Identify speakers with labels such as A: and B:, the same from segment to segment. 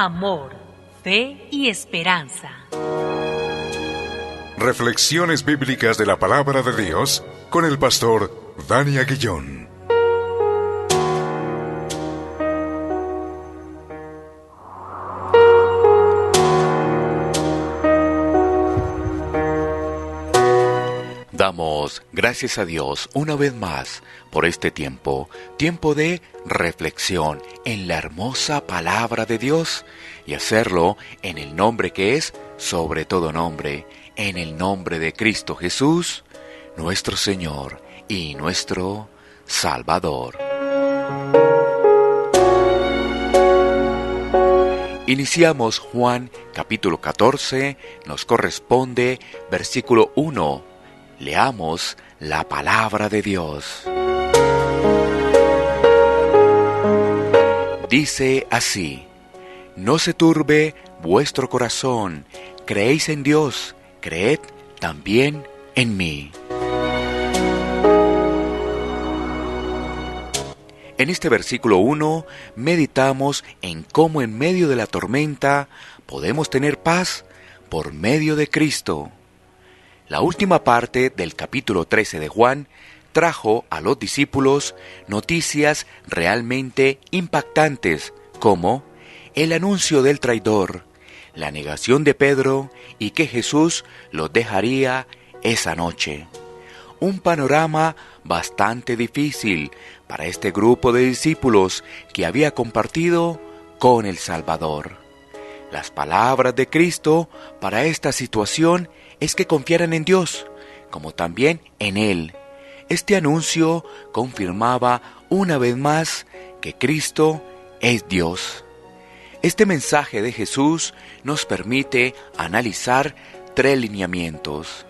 A: amor, fe y esperanza.
B: Reflexiones bíblicas de la palabra de Dios con el pastor Dani Aguillón.
C: Damos gracias a Dios una vez más por este tiempo de reflexión en la hermosa palabra de Dios y hacerlo en el nombre que es sobre todo nombre, en el nombre de Cristo Jesús, nuestro Señor y nuestro Salvador. Iniciamos Juan capítulo 14, nos corresponde versículo 1. Leamos la palabra de Dios. Dice así: No se turbe vuestro corazón, creéis en Dios, creed también en mí. En este versículo 1 meditamos en cómo en medio de la tormenta podemos tener paz por medio de Cristo. La última parte del capítulo 13 de Juan trajo a los discípulos noticias realmente impactantes, como el anuncio del traidor, la negación de Pedro y que Jesús los dejaría esa noche. Un panorama bastante difícil para este grupo de discípulos que había compartido con el Salvador. Las palabras de Cristo para esta situación es que confiaran en Dios, como también en Él. Este anuncio confirmaba una vez más que Cristo es Dios. Este mensaje de Jesús nos permite analizar 3 lineamientos.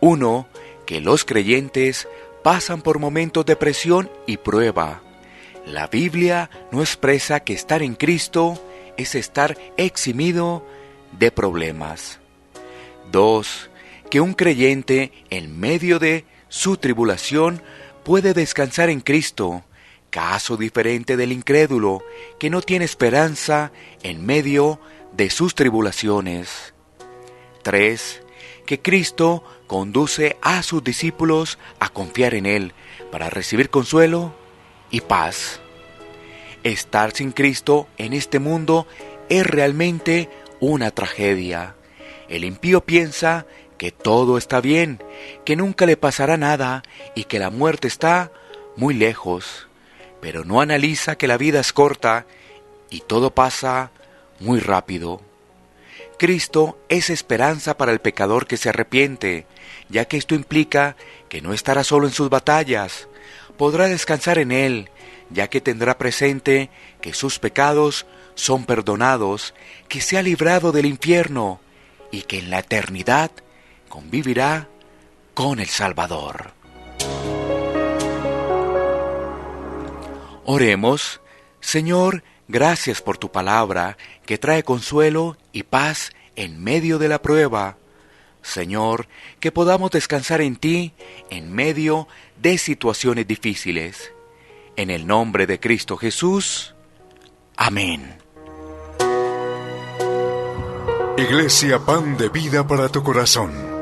C: 1. Que los creyentes pasan por momentos de presión y prueba. La Biblia no expresa que estar en Cristo es estar eximido de problemas. 2. Que un creyente en medio de su tribulación puede descansar en Cristo, caso diferente del incrédulo que no tiene esperanza en medio de sus tribulaciones. 3. Que Cristo conduce a sus discípulos a confiar en Él para recibir consuelo y paz. Estar sin Cristo en este mundo es realmente una tragedia. El impío piensa que todo está bien, que nunca le pasará nada y que la muerte está muy lejos, pero no analiza que la vida es corta y todo pasa muy rápido. Cristo es esperanza para el pecador que se arrepiente, ya que esto implica que no estará solo en sus batallas, podrá descansar en Él, ya que tendrá presente que sus pecados son perdonados, que se ha librado del infierno y que en la eternidad convivirá con el Salvador. Oremos. Señor, gracias por tu palabra que trae consuelo y paz en medio de la prueba. Señor, que podamos descansar en ti en medio de situaciones difíciles. En el nombre de Cristo Jesús. Amén.
B: Iglesia Pan de Vida para tu Corazón.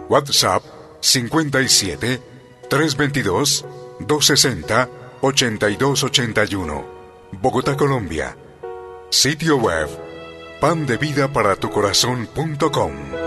B: WhatsApp 57 322 260 8281. Bogotá, Colombia. Sitio web pandevidaparatucorazon.com.